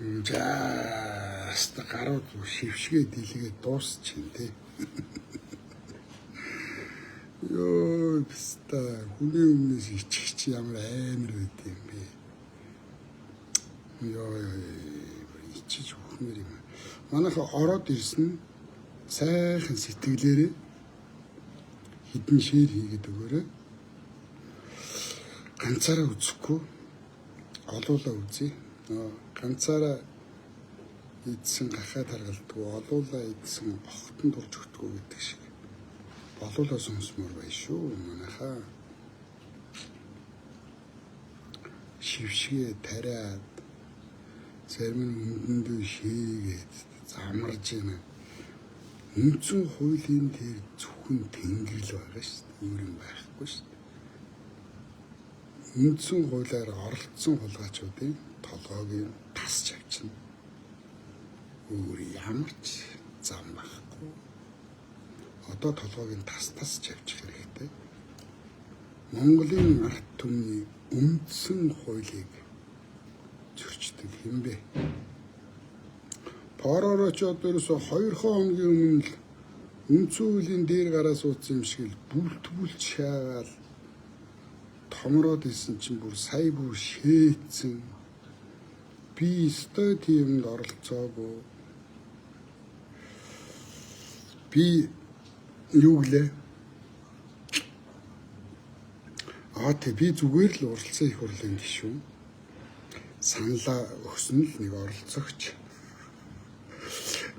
Жааста гарууд шившгээ дийлгээд дуусчихин тий. Ёо биста хүний өмнөөс ичих чи ямар амар байд юм бэ. Ёо ичиж ухмэр юм. Манайха ороод ирсэн сайхан сэтгэлээрээ хідэн шир хийгээд өгөөрэй. Ганцаараа үзэхгүй олуулаа үзье. Ганцаараа идсэн гахаа таргалдгүй, олуулаа идсэн огтон дурж өгдөггүй гэдэг шиг. Болуулаа сонсмоор бай шүү манайхаа. Шившгээ тариад зарим нь өмдөндөө шээгээд замарж байна. Үндсэн хуулийн тэр зөвхөн тэнгэрл байгаа шүү дээ. Өөр юм байхгүй шүү дээ. Үндсэн хуулиар оролцсон хулгайчуудын толгойг тасч авчна. Өөр ямар ч зам байхгүй. Одоо толгойг тасч авчих хэрэгтэй. Монголын ард түмний үндсэн хуулийг зөрчдөг хэмбэ. Паророчод ерөөсө 2 хоногийн өмнө л үндсэн хуулийн дээр гараа суудсан юм шиг л бүлт шаагаал томроод исэн чинь бүр сая бүр шээцэн би өстой тиймд оролцоогүй. Би юу гэлээ? Би зүгээр л уралцсан их хурлын гишүүн. Саналаа өгсөн л нэг оролцогч.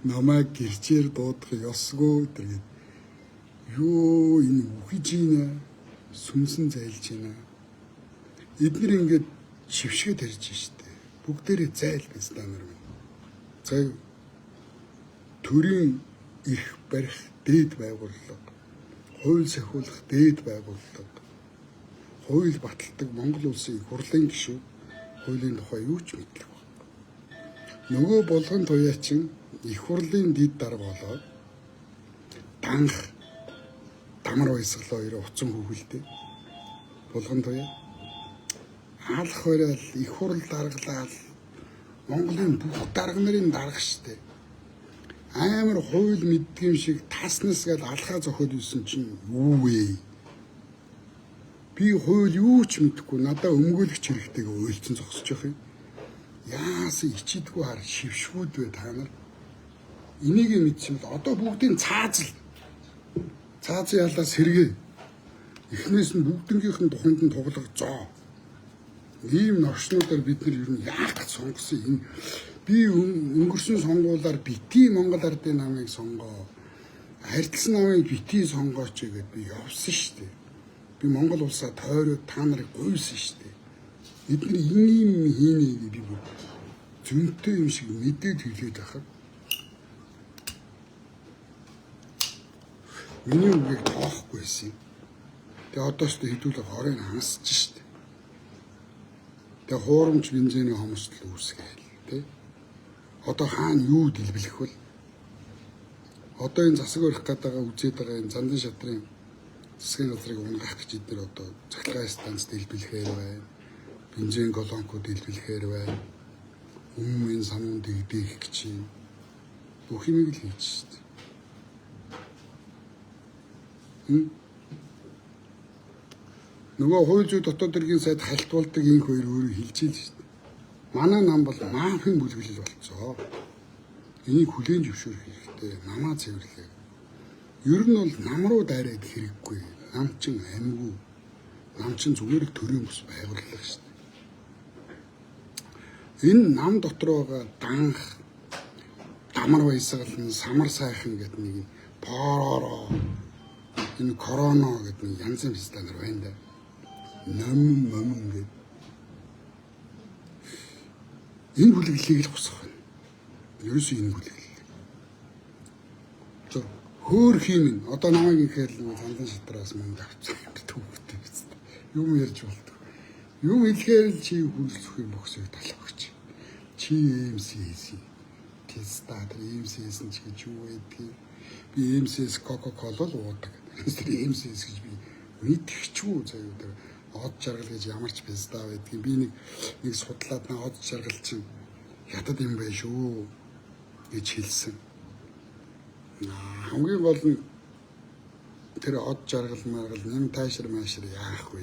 Намайг гэрчээр дуудах ёсгүй тэгээд юу энэ үхэж ийна сүнсэн зайлж байна. Эдгээр ингээд шившгээ тарьж штэ. Бүгдээрээ зайл гэж та нар минь. За төрийн их барих дээд байгууллага, хууль сахиулах дээд байгууллага, хууль баталдаг Монгол улсын их хурлын гишүүн хуулийн тухай юу ч мэдлэг байна. Нөгөө болгон туяачин их хурлын дэд дарга болоод данх Тамар Баясгалаа хоёроо уцан хүүхэлдэ. Болгон туяа алах бараал их хурл даргалал Монголын бүх дарга нарын дарга штэ. Амар хууль мэддэг шиг таснас гэж алхаа зохиод үйсэн чинь юу вэ? Би хууль юу ч мэдэхгүй надаа өмгөөлөгч хэрэгтэй гэж ойлцсон зогсож явах юм. Яасан ичидгүй хар шившгүүд вэ та нар? Энийг мэдсэн бол одоо бүгдийн цаазал ялаа сэргээ. Эхнээс нь бүгднгийнх нь тухайд нь тоглогцоо. Ийм новшнуудаар бид нар ер нь яах гэж сонгосон энэ би өнгөрсөн сонгуулиар битгий Монгол Ардын намыг сонгоо. Харилцсан намыг битгий сонгооч гэдэг би явсан шүү дээ. Би Монгол улсаа тойроод та нарыг гуйсан шүү дээ. Бид нар ийм хийнэ би бүр зөнтэй юм шиг мэдээд хэлээд байхад миний үгийг тоохгүй байсан юм. Тэгээ одоо ч хэдүүлээ хорыг хансаж штэ. Тэгээ хуурамч бензиний хомсдол үүсгээл тий. Одоо хаана юу дэлбэлэх вэ? Одоо энэ засаг өрөх гэдэг үзээд байгаа энэ Зандан шатрын засгийн газрыг унгах гэж эдгээр одоо цахилгаан станц дэлбэлэхээр байна. Бензин колонкууд дэлбэлэхээр байна. Өмнө самуун дэгдэх гэж юм. Бүх юмыг л хийж штэ. Нөгөө хууль зүйн дотоод хэргийн сайд халтуулдаг энэ хоёр өөрөө хэлж ийл шүү дээ. Манай нам бол маавын бүлэглэл болцоо. Энийг хүлээн зөвшөөрөх хэрэгтэй. Намаа цэвэрлээ. Ер нь бол нам руу дайраад хэрэггүй. Нам чин амьгүй. Нам чин зүгээр л төрийн бус байгууллага шүү дээ. Энэ нам дотор байгаа данх, Тамар Баясгалан, Самар сайхан гэдэг нэг пороо энэ корона гэдэг нэг янз бүрийн стандар байна да. Ном гэдэг. Энэ бүлэглэлийг л хусах байна. Ерөөсөө энэ бүлэглэл. За хөөх юм. Одоо намайг ихээр нэг Зандан шатраас мөнгө авчих юм төвхтэй биз дээ. Юм ярьж болдог. Юм хэлэхээр л чи хүлцэх юм бохсыг талхагч. Чи МСС. Тестадэр МСС нь ч гэж юу байдгийг. Би МСС Coca-Cola л уудаг. Тэр МСС гэж би мэдчихгүй заяа тэр од жаргал гэж ямар ч писта байдгийг би нэг судлаад нэг од жаргал чинь хятад юм байна шүү гэж хэлсэн. Хамгийн гол нь тэр од жаргал маргал нэм таашир маашир яах вэ?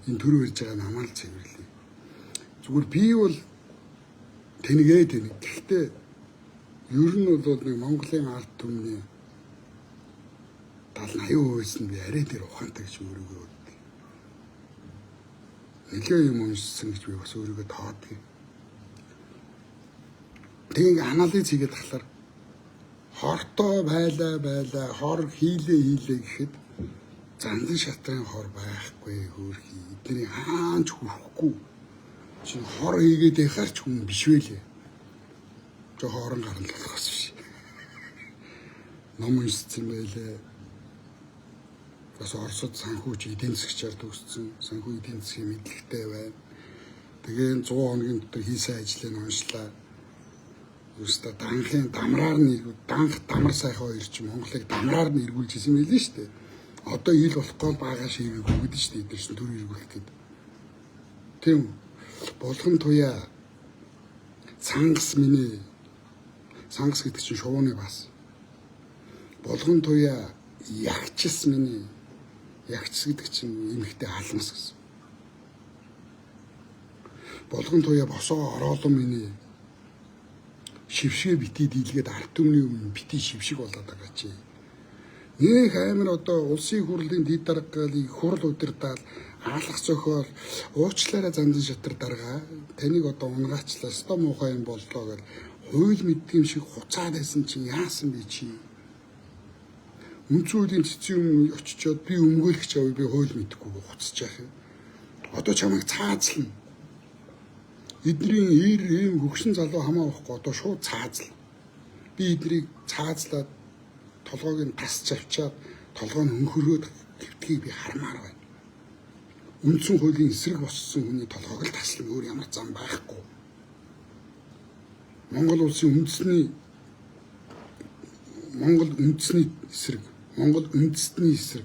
Энэ төр ирж байгаа намаал цэвэрлээ. Зүгээр би бол тэнгээд байна. Гэхдээ ер нь бол нэг Монголын ард түмний 70-80% нь би арай дээр ухаантай гэж өөрийгөө боддог. Нэлээ юм уншсан гэж би бас өөрийгөө тоодгийг. Тэгээ анализ хийгээд тахлаар хортой байлаа хор хийлээ гэхэд зандан шатрын хор байхгүй хөөрхий. Эдний хаанч хүрхгүй. Чи хор хийгээд яхаарч хүн биш вэ? Тэ хорон гарна л болохоос биш. Ном уншсан байлээ. Бас Оросд санхүүч эдийн засгчаар төгссөн. Санхүү эдийн засгийн мэдлэгтэй байна. Тэгээ 100 хоногийн дотор хийсэн ажлыг уншлаа. Юуста данхын дамраар нэг дамар сайхан хоёр ч Монголыг дамраар нь эргүүлж ирсэн байлээ шүү дээ. Одоо ил болохгүй бага шийгийг өгдөн шүү дээ. Эдгээр чинь төр эргүүлэх гээд. Тийм болгон туяа цангас миний цангас гэдэг чинь шувууны бас. Болгон туяа ягчс миний ягчс гэдэг чинь эмэгтэй алмас гэсэн. Болгон туяа босоо ороолон миний шившгэ битий дийлгээд ард түмний өмнө битий шившиг болоод байгаа чи. Нэг амар одоо улсын хурлын дэд даргаыг хурал удирдаал аалах зохиол уучлаарай зандан шатар дарга таныг одоо унгаачлаа ста муухай юм боллоо гэж хууль мэддэг юм шиг хуцаад байсан чинь яасан бэ чи? Үнцүүдийн цэцэн юм очичоод би өмгөөлөх чав би хууль мэдхгүй хуцаж яах юм. Одоо чамайг цаазлна. Эдний ийм хөгшин залуу хамаахгүй одоо шууд цаазл. Би эднийг цаазлаад толгойг нь тасч авчаад толгой нь өнхөрөөд хэвтгийг би хармаар байна. Үндсэн хуулийн эсрэг боссон хүний толгойг л таслан өөр ямар зам байхгүй. Монгол улсын үндэсний эсрэг,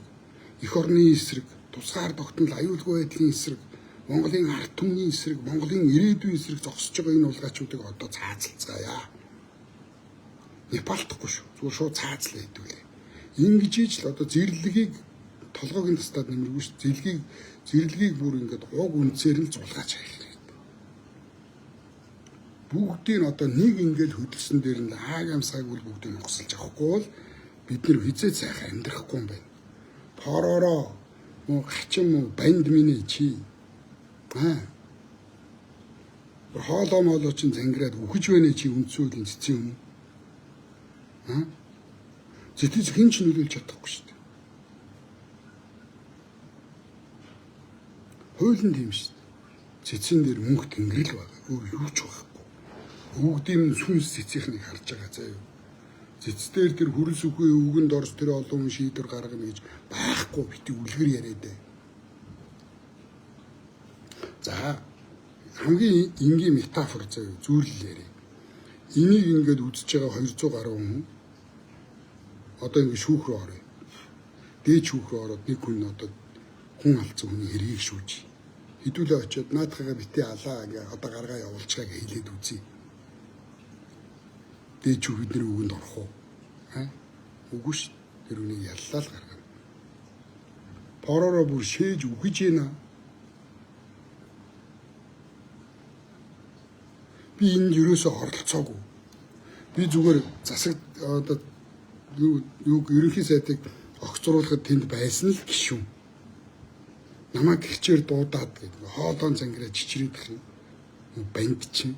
эх орны эсрэг, тусгаар тогтнол аюулгүй байдлын эсрэг, Монголын ард түмний эсрэг, Монголын ирээдүйн эсрэг зогсож байгаа энэ улгаачуудыг одоо цаазалцгаая. Непалтахгүй шүү. Зүгээр шууд цаазлаа хэдүүлээ. Ингэж ийж л одоо зэрлэгийг толгойг нь тастаад нэмэргүй шүү. Зэрлэгийг бүр ингээд уг үнцээр нь зулгаач хайх. Бүгдийг одоо нэг ингээд хөдөлсөн дээр нь хааг амсааг үл бүгдийг нь госолж авахгүй бол бид нэр хизээ сайхан амьдрахгүй юм байна. Поророо муу хачин муу банд миний чи. Хоолоо моолоо чин зангираад үхэж байна чи үндсүүлийн цэцэн юм. Зэтэц хин ч нөлөөлж чадахгүй шүү дээ. Хуулийн тийм шүү дээ. Цэцэн дээр мөнх тэнгэрэл байгаа. Өөр юу ч байхгүй. Бүгдийн сүнс цэцийнхнийг харж байгаа заяа. Цэцдэр тэр хөрөлс үгүй үгэнд орж тэр олон хүн шийдвэр гаргана гэж байхгүй бити үлгэр яриад бай. За хамгийн энгийн метафор заяа зүйлэл яриа. Энийг ингээд үзэж байгаа 200 гаруй хүн одоо ингэ шүүх рүү орё. Дээд шүүх рүү ороод нэг хүн одоо хүн алдсан хүний хэргийг шүүж. Хэдүүлээ очиод наадхагаа битээ алаа ингээ одоо гаргаа явуулчихаа гэж хэлээд үзье. Дээд шүүх бидний үгэнд орох уу? Үгүй ш. Тэр үнийг яллаа л гаргана. Поророо бүр шээж үгэж ийна. Би энэ юусоо оролцоогүй. Би зүгээр засаг одоо юу ерөнхий сайдыг огцруулахад тэнд байсан л гişүн. Намайг гихчээр дуудаад гэдэг. Хоолоон зангираа чичрээдэх юм. Банд чинь.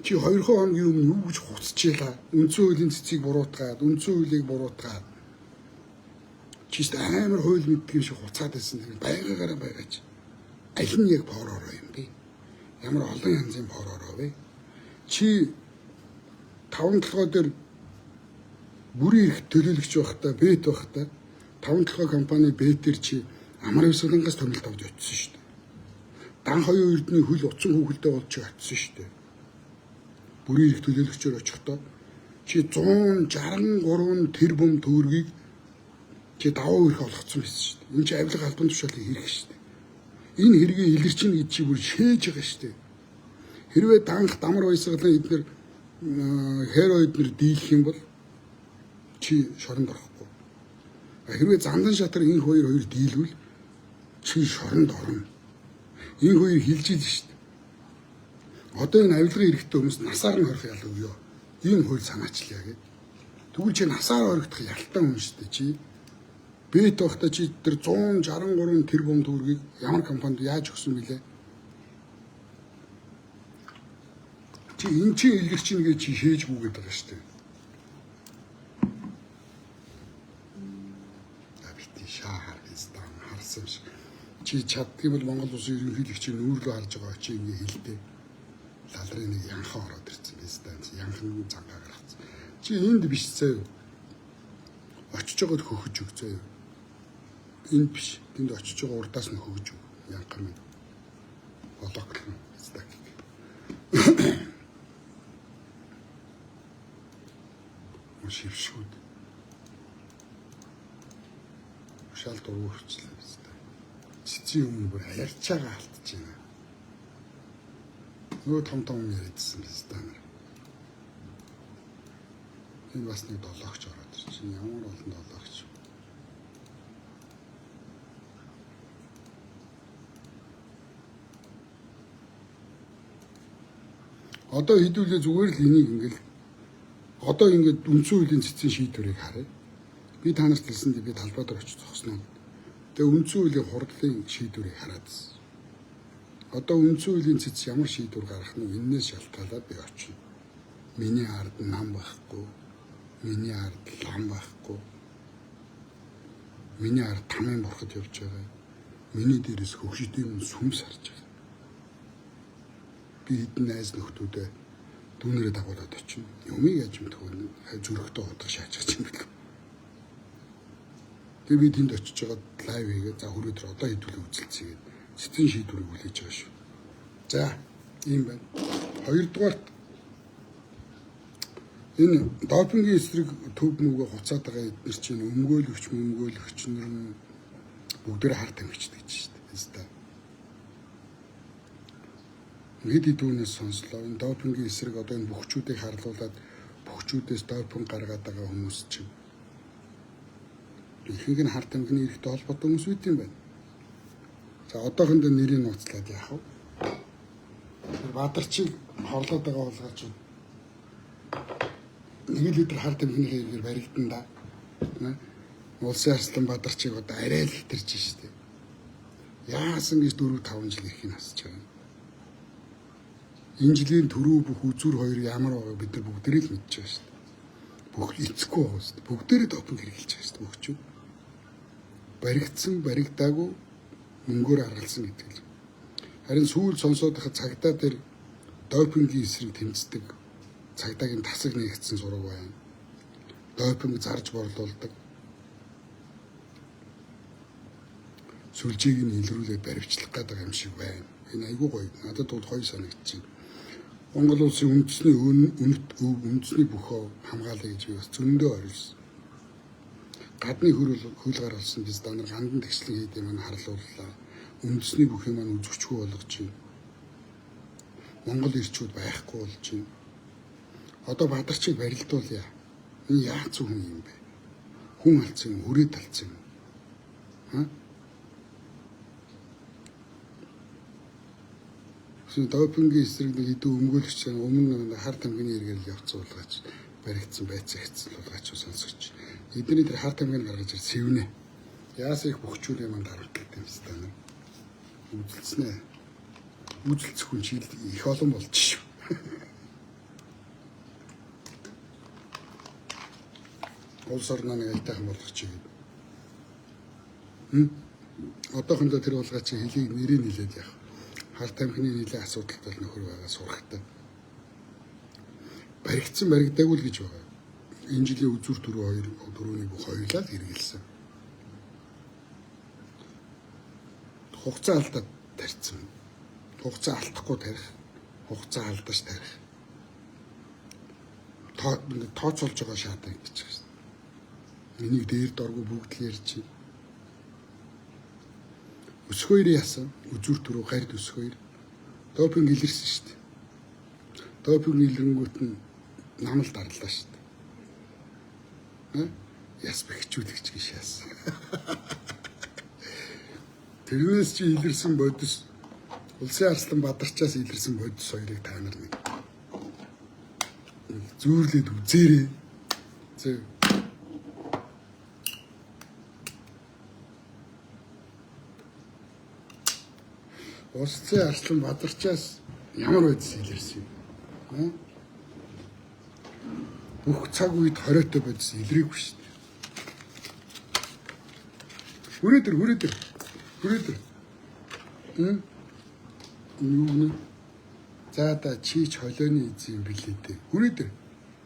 Чи 2 хоногийн өмнө юу гэж хуцчихлаа. Үндсэн хуулийн цэцгийг буруутгаад, үндсэн хуулийг буруутгаад. Чист амар хууль мэддэг шиг хуцаад байсан. Байгаагаараа байгаач. Аль нь яг поророо юм бэ? Ямар олон янзын поророо вэ? Чи 5 толгой дээр бүрийн эрх төлөөлөгч байхдаа бет байхдаа 5 толгой компани бетэр чи амар хэвсэлгээс томилт авч очсон шүү дээ. Дан хоёрын эрдний хөл утсан хүүхэлдэй болж очсон шүү дээ. Бүрийн эрх төлөөлөгчөөр очихдоо чи 163 тэрбум төгрөгийг чи даваа өрх олгоцсон байсан шүү дээ. Энэ чи авилга албан тушаалын хэрэг шүү дээ. Энэ хэргийг илэрчин гэж чи бүр шээж байгаа шүү дээ. Хэрвээ данх дамар баясгалан эдгээр хероиднэр дийлэх юм бол чи шоронд орохгүй. Хэрвээ зандан шатар энэ хоёр дийлвэл чи шоронд орно. Энэ хоёр хилж ил шүү дээ. Одоо энэ авилгын эрэгтэй хүмүүс насаар нь хорих ялгүй юу? Энэ хууль санаачлаа гэдэг. Тэгвэл чи насаар орогдох ялтан хүн шүү дээ чи. Бэт байхдаа чи тэр 163 тэрбум төгрөгийг ямар компанид яаж өгсөн бilé? Чи энэ чи илгэр чинь гэж чи шээжгүй гэдэг байгаа шүү дээ. Абити шахар стан харсан шиг. Чи чаддгийг бол Монгол улсын ерөнхийлөгчийн нүүрлөө харж байгаа чи ингэ хэлдэг. Лалрын нэг янхан ороод ирсэн биз дээ. Янхан зангаа гаргацсан. Чи энд биш заяа. Очиж байгаад хөхөж өг заяа. Энд биш. Тэнд очиж байгаа урдаас нь хөхөж өг. Янхан минь. Бологлон биз дээ. Шившүүд. Шал дургуурчлаа биз дээ. Цэцэн өмнө бүр алярч байгаа алдаж байна. Нөгөө том яриадсан биз дээ. Энэ бас нэг долоогч ороод ирчихсэн. Ямар олон долоогч. Одоо хэдүүлээ зүгээр л энийг ингээл одоо ингээд үндсэн хуулийн цэцэн шийдвэрийг харъя. Би та нарт хэлсэндээ би талбай дээр очиж зогсноо. Тэгээ үндсэн хуулийн хурдлын шийдвэрийг хараад. Одоо үндсэн хуулийн цэц ямар шийдвэр гаргах нь энэс шалтгаалаад би очино. Миний ард нам байхгүй. Миний ард лам байхгүй. Миний ард тамийн бурхад явж байгаа. Миний дээрээс хөгшөдийн сүмс харж байгаа. Би хэдэн найз нөхдүүдээ дүүнэрээ дагуулад очино. Юмыг яаж мэдэх вэ? Зүрхтээ удах шаажчих юм бэл. Тэгээ би тэнд очиж байгаа лайв хийгээ. За хүрээдэр одоо хэдүүлээ үзэлцгээе. Цэцэн шийдвэрийг хүлээж байгаа шүү. За ийм байна. Хоёрдугаарт энэ допингийн эсрэг төв мөгөө хуцаад байгаа эдгээр чинь өмгөөлөгч нар бүгдээр хар тамхичдаг гэж шүү дээ. Хэд идүүнээс сонслоо. Энэ допингийн эсрэг одоо энэ бөхчүүдийг харлуулад бөхчүүдээс допинг гаргаад байгаа хүмүүс чинь ихэнх нь хар тамхины эрхтэй холбоотой хүмүүс үт юм байна. За одоохондоо нэрийг нууцлаад яах вэ? Бадарчиг хорлоод байгаа болгооч нэг литр хар тамхины хэрэгээр баригдан да. Улсын арслан Бадарчиг одоо арай л хитэрч штэ. Яасан гэж 4-5 жил ирэх нь асууж байгаа. Энэ жилийн түрүү бүх үзүр хоёр ямар байгаа бид нар бүгдээ л мэдчихэж байгаа шүү дээ. Бүх эцэхгүй байгаа шүү дээ. Бүгдээрээ допинг хэрэглэж байгаа шүү дээ. Бүгчүүд. Баригдсан, баригдаагүй мөнгөөр аргалсан гэдэг л. Харин сүүл сонсоод байхад цагдаа дээр допингийн эсрэг тэмцдэг цагдаагийн тасаг нээгдсэн зураг байна. Допинг зарж борлуулдаг. Сүлжээг нь илрүүлээд баривчлах гэдэг юм шиг байна. Энэ айгүй гоё. Надад бол гоё санагдчихэв. Монгол улсын үндэсний бөхөө хамгаалъя гэж би бас зөндөө орилсон. Гадны хөл гаргалсан биз да нар гандан тэгшлэг хийдэг маань харлууллаа. Үндэсний бүхий маань үзэгчгүй болгож байна. Монгол ирчүүд байхгүй болж байна. Одоо Бадарчиг барилдуулъя. Энэ яац хүн юм бэ? Хүн алдсан, хүрээ талцсан. Допингийн эсрэг нэг хэдэн өмгөөлөгч өмнө хар тамхины хэрэгэл явцсан болгооч баригдсан байцаа хэцсэн болгооч сонсогч. Эдний тэр хар тамхины гаргаж ир сэвнэ. Яасан их бөхчүүд юм дарамтлалтай юм байна. Үзэлцэнэ. Үзэлцэх хүн чиг их олон болж шүү. Улс орноо нэг айтайхан болгох чиг. Одоохондоо тэр болгооч хэлийг нэрээ нилээд яах. Хар тамхины нийлээ асуудалтай бол нөхөр байгаа сурахтай. Баригдсан баригдаагүй л гэж байгаа. Энэ жилийн үзүр дөрөвний бүх хоёулаа хэрэгэлсэн. Хугацаа алдаад тарьсан. Хугацаа алдахгүй тарих. Хугацаа алдаж тарих. Тооцоолж байгаа шатаа гэж байна. Энийг дээр доргүй бүгд л ярьж байна. Өсгөөр яасан. Үзүр төрөө гард өсгөөр. Допинг илэрсэн шүү дээ. Допинг илрэнгүүт нь намал дарлаа шүү дээ. Яс бэхжүүлэгч гэж яасан. Тэрнээс чи илэрсэн бодис Улсын Арслан Бадарчаас илэрсэн бодис хоёрыг та нар нэг зүүрлээд үзээрэй. Зөв. Улсын Арслан Бадарчаас ямар бодис илэрсэн юм? Бүх цаг үед хориотой бодис илрээгүй шүү дээ. Хүрээдэр. Юу за да чийч холооны эзэн билээ дээ. Хүрээдэр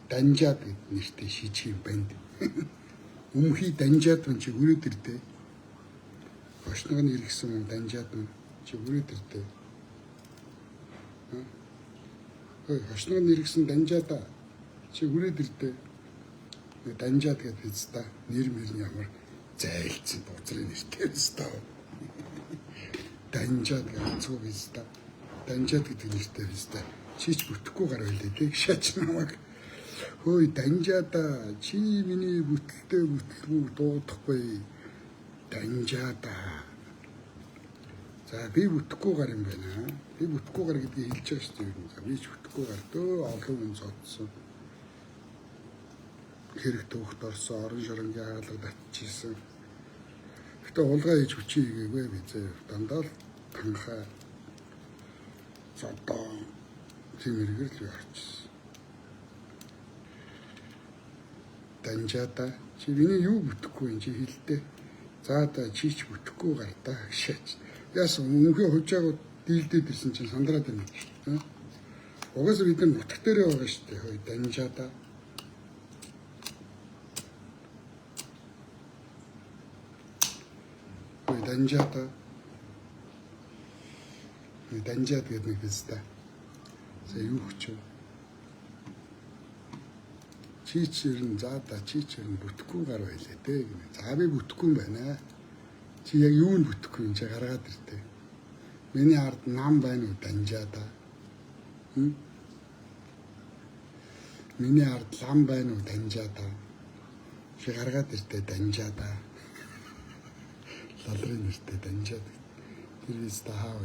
Данжаад гэд нэртэй шижгийн банд. Өмнөхий Данжаад мөн чи хүрээдэр дээ. Хошног нь иргсэн Данжаад мөн чи хүрээдэр дээ. Хошног нь иргсэн Данжаада чи хүрээдэр дээ. Данжаад гэд хэвста нэр мөрний ямар зайлцсан бузрын нэртэй хэвста. Данжаад ганцгүй хэвста. Данжаад гэдэг нэртэй хэвста. Чич бүтэхгүй гар байлээ тэг шаач намайг. Хөөе Данжаада чи миний бүтэлтэй бүтлгүй дуудахгүй. Данжаада. За би бүтэхгүй гар юм байна. Би бүтэхгүй гар гэдгийг хэлж байгаа шүү дээ. За би ч бүтэхгүй гар дөө олон хүн цодсон. Хэрэг төвхт орсон, орон шоронгийн хаалга татчихсан. Гэтэ улгаа хийж хүчий хийгээгүй би зөө. Дандаа л танхаа цодоо тийм хэрэгэл би орчихсон. Данжаада чи миний юу бүтэхгүй юм чи хэлдэ. За да чи ч бүтэхгүй гар та шаач. Яасан өмнөхөө хужаагууд дийлдээд ирсэн чинь сандраад байна. Угаасаа бид нар нутаг дээрээ байгаа шүү дээ. Хөөе Данжаада. Данжаад гэдэг нэг хэвээр. За юу ч юм. Чичэрэн заада чичэрэн бүтэхгүй гар байлээ дээ гэнэ. За би бүтэхгүй юм байна. Чи яг юу нь бүтэхгүй юм чи гаргаад иртээ. Миний ард нам байна уу Данжаада? Миний ард лам байна уу Данжаада? Чи гаргаад иртээ Данжаада. Лалрын нэртэй Данжаад. Тэрээс таав.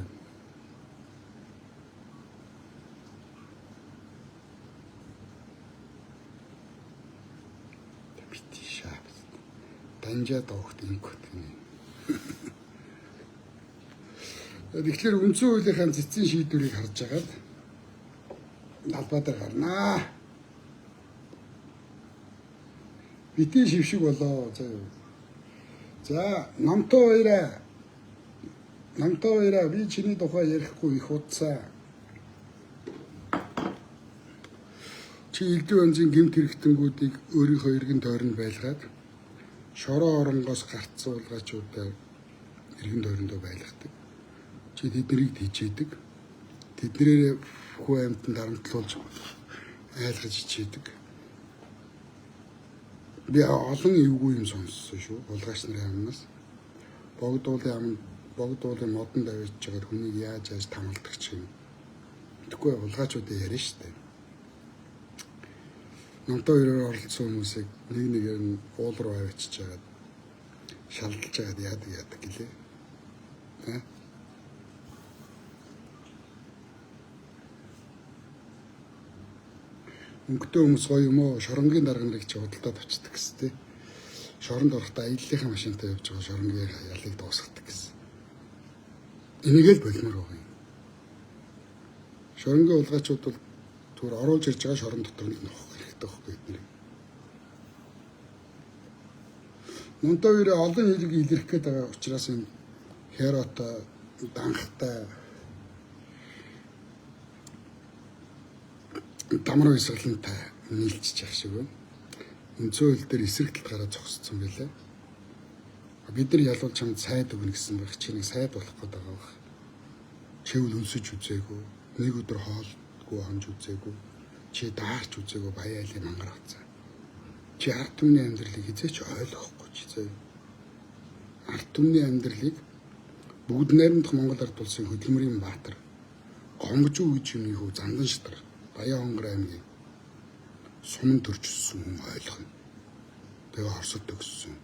Данжаад авахт ингэх тийм. Тэгэхээр үндсэн хуулийнхаа цэцэн шийдвэрийг харж агаад албаа дээр гарнаа. Битгий шившиг болоо. За намтай хоёраа би чиний тухай ярихгүй их удаа. Чи элдв онцгийн гэмт хэрэгтэнгүүдийг өөрийнхөө иргэн тойронд байлгаад шороо оронгоос гарцсан улгаачуудаа иргэн тойрондоо байлгадаг. Чи тэднийг тийчээдэг. Тэднэрээ хүү амьтанд дарамтлуулж айлгаж ичээдэг. Би олон эвгүй юм сонссон шүү. Улгаач нарын амнаас богдуулын модон давж байгаа хүнийг яаж тамалдаг ч юм. Тэгэхгүй улгаачуудаа ярина штэ. Намтай хоёроор оролцсон хүмүүсийг нэг нэгээр нь уул руу авчиж жагаад шалдалж жагаад яадаг гэлээ. Өнгөтэй хүмүүс гоё юм уу? Шоронгийн дарга нарыг чи худалдаад авчдаг гэсэн тий. Шоронд орохдоо аяллахын машинтай явж байгаа шоронгийн ялыг дуусгадаг гэсэн. Энийг л болмоор байгаа юм. Шоронгийн улгаачууд бол түр оруулж ирж байгаа шорон дотор нэг нохох хэрэгтэй байхгүй эднэр. Нунтай хоёроо олон хэрэг илэрх гээд байгаа учраас энэ херотой данхтай дамруу эсрэлэнтэй нийлчихэж явах шиг байна. Үндсэн хууль дээр эсрэг талгаараа зогссон байлаа. Бид нар ялуулж чамд сайд өгнө гэсэн байх. Чи нэг сайд болох гээд байгаа байх. Чивэл өнсөж үзээгүй. Нэг өдөр хоолгүй хонж үзээгүй. Чи даарч үзээгүй баяалын мангар хацаа. Чи ард түмний амьдралыг хизээч ойлгохгүй чи зөө. Ард түмний амьдралыг бүгд найрамдах Монгол ард улсын хөдөлмөрийн баатар гомжуу гэж юм юу зандан шатар Баян-Хонгор аймгийн суман төрж өссөн хүн ойлгоно. Тэгээ Оросд төгссөн.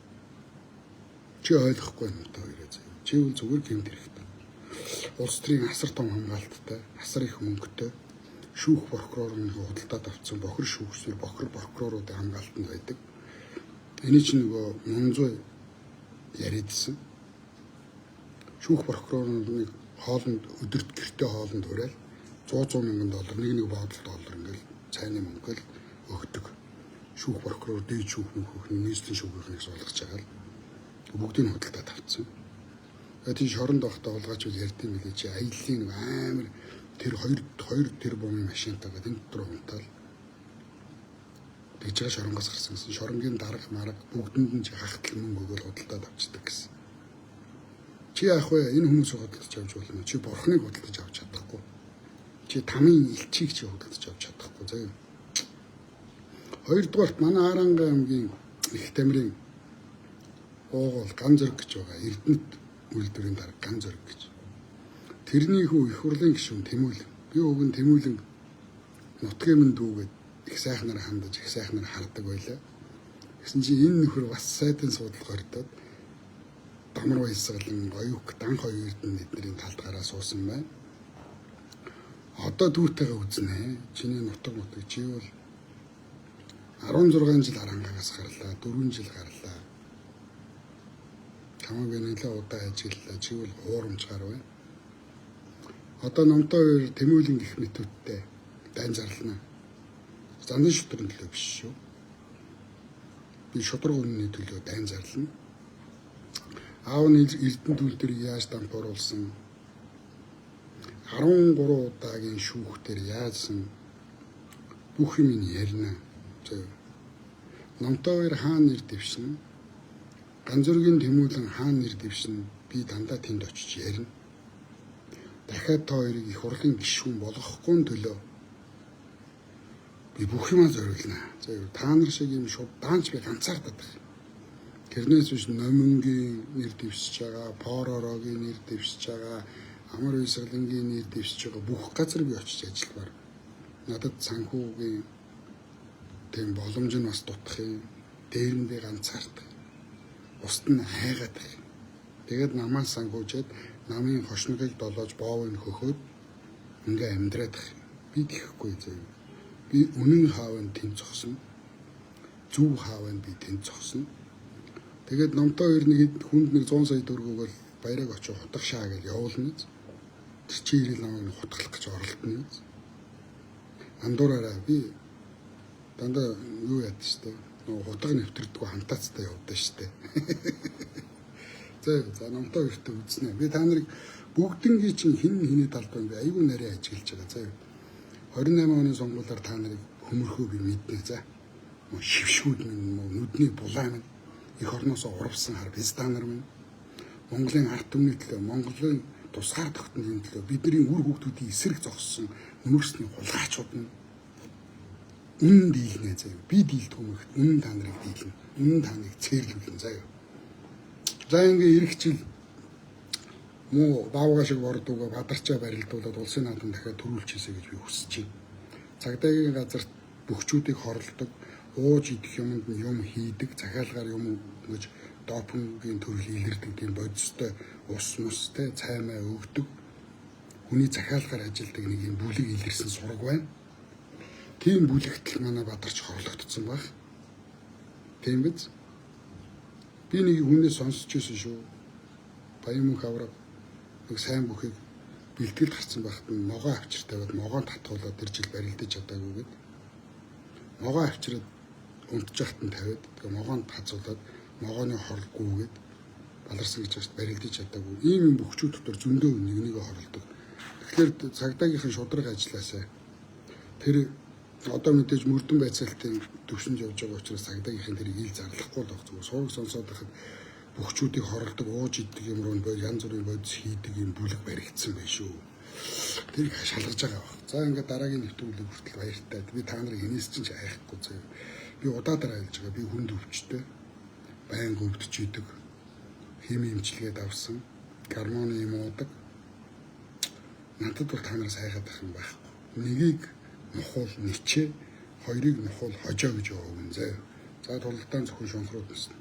Чи ойлгохгүй юм даа хоёроо заяа. Чи үл зүгээр гэмт хэрэгтэй. Улс төрийн асар том хамгаалттай, асар их мөнгөтэй шүүх прокурорын худалдаад авсан бохир шүүгчнэр, бохир прокуроруудын хамгаалтанд байдаг. Эний чинь нөгөө Мунзой яриадсэн. Шүүх прокурорын хоолнд өдөрт гэртээ хоолнд уриал 100 мянган доллар нэг боодол доллар ингээл цайны мөнгөл өгдөг. Шүүх прокурор дээд шүүх мөнхөхийн нийслэлийн шүүхийнхнээс болгож байгаа л бүгдийг нь худалдаад авсан. Тэгээд шоронд байхдаа олгаач үл ярьд юм билээ чи аяллаа нэг амар тэр 2 тэрбумын машинтайгаа энэ дотор унтаал тэгж байгаа шоронгоос гарсан гэсэн. Шоронгийн дарга марга бүгдэнд нь хахтал мөнгө өгөөл худалдаад авчдаг гэсэн. Чи яах вэ? Энэ хүмүүсийг худалдаж авч болно. Чи бурхныг худалдаж авч чадахгүй. Чи тамийн элчийг чи худалдаж авч чадахгүй заяа. Хоёрдугаарт манай Аранга аймгийн их тамирын уугуул ган зөрг гэж байгаа. Эрдэнэт үйлдвэрийн дарга ган зөрг гэж. Тэрний хүү их хурлын гишүүн Тэмүүлэн. Би өгөн Тэмүүлэн нутгийн минь дүүгээд их сайхнаар хандаж, их сайхнаар хардаг байлаа. Гэсэн чи энэ нөхөр бас сайдын судалгаа ордоод Дамар Баясгалан, Оюук, Данх хоёр эрдэнэ эднэрийн талд гараа суусан байна. Одоо дүүтэйгээ үзнэ. Чиний нутаг чи бол 16 жил Арангагаас гарлаа, 4 жил гарлаа. Чамайг нэлээд удаа ажиллаа. Чи бол хуурамчгаар байна. Одоо номтой хоёр Тэмүүлэн гих мэтүүдтэй дайн зарлана. Зандан шудрын төлөө биш шүү. Би шудраг үнэний төлөө дайн зарлана. Аав нь эрдэнэ үйлдвэрийг яаж дампууруулсан? 13 удаагийн шүүхтэр яажсан? Бүх юм ярина. Номтой хоёр хаан нэр дэвшин. Ган зөргийн Тэмүүлэн хаан нэр дэвшин. Би дандаа тэнд очиж ярина. Дахиад та хоёрыг их хурлын гишүүн болгохгүй төлөө би бүх юмаа зориулна. Та нар шиг юм шууд даанч би ганцаардаад байна. Тэрнээс биш Номингийн нэр дэвшиж байгаа, Поророгийн нэр дэвшиж байгаа, Амар Баясгалангийн нэр дэвшиж байгаа бүх газар би очиж ажилламаар. Надад санхүүгийн тийм боломж нь бас дутах юм. Дээр нь би ганцаардаг. Бусд нь хайгаад байна. Тэгээд намаас санхүүжээд намын хошногыг долоож боовыг хөхөөд ингээ амьдраад байна. Би тэхгүй заяа. Би үнэн хаавын тэнд зогсно. Зүв хаавын би тэнд зогсно. Тэгээд номтой хоёр нэг хүнд нэг 100 сая төгрөг өгөөл баяраг очиж хутах шаа гэж явуулна. Тэр чи ирэл намайг хутгалах гэж оролдоно. Андуураараа би дандаа юу яд штэ. Нөгөө хутга нэвтрдэггүй хамтаацтай явдаа штэ. За номтой хоёртой үзнэ. Би та нарыг бүгднгийн чинь хиний талд байна. Айгүй нарийн ажиглаж байгаа. За 28 оны сонгуулиар та нарыг хөмөрхөө би мэднэ. За шившүүд минь нүдний булаа минь их орноос урвсан хар пистанар минь Монголын ард түмний төлөө Монголын тусгаар тогтнолын төлөө бидний үр хүүхдүүдийн эсрэг зогссон үнэрсний хулгайчууд нь үнэн дийлнэ заяа. Би дийлдэг юм их үнэн та нарыг дийлнэ. Үнэн та нарыг цээрлүүлнэ заяа. За ингээ эргэжил муу даавга шиг бордууга бадарчаа барилдуулаад улсын наадам дахиад төрүүлж хийсэ гэж би хүсэж байна. Цагдаагийн газарт бөхчүүдийг хорлдог, ууж идэх юмд юм хийдэг, захиалгаар юм гэж допингийн төрөл илэрдэг тийм бодистой ус мустай цаймаа өгдөг. Хүний захиалгаар ажилдаг нэг юм бүлэг илэрсэн сураг байна. Тийм бүлэгтэл манай бадарч хорлогдсон баг. Тийм биз? Би нэг хүнээс сонсч байсан шүү. Баян мөнх авраг нэг сайн бүхийг бэлтгэл гарсан байхад нь могоо авчир тавиад могоон татуулаад тэр жил барилдаж чадаагүй гэд. Могоо авчираад унтчихт нь тавиад тэгээ могоонд хазуулаад могооны хорлгүйгээд баларсан гэж бас барилдаж чадаагүй. Ийм юм бөхчүүд дотор зөндөө нэг нэгэ хорлдог. Тэгэхээр цагдаагийнхын шудраг ажилласаа тэр одоо мэдээж мөрдөн байцаалтын төвшөнд явж байгаа учраас цагдаагийнхын тэрийг ил зарлахгүй л баг зүгээр сууг сонсоод байхад бөхчүүдийг хорлдог, ууж иддэг юм руу янз бүрийн бодис хийдэг юм бүлэг баригдсан байх шүү. Тэр шалгаж байгаа баг. За ингээд дараагийн нэвтрүүлэг хүртэл баяртай. Би та нарыг энэс чинь хайхгүй заяа. Би удаадар айлж байгаа. Би хүнд өвчтэй. Байнга өвдөж идэг. Хими эмчилгээд авсан. Гормоны юм уудаг. Надад бол та нараас хайгаад байх юм байхгүй. Нэгийг нухуул ничээ хоёрыг нухуул хожоо гэж яваа юм заяа. За тулалдаан зөвхөн шунхрууд нэснэ.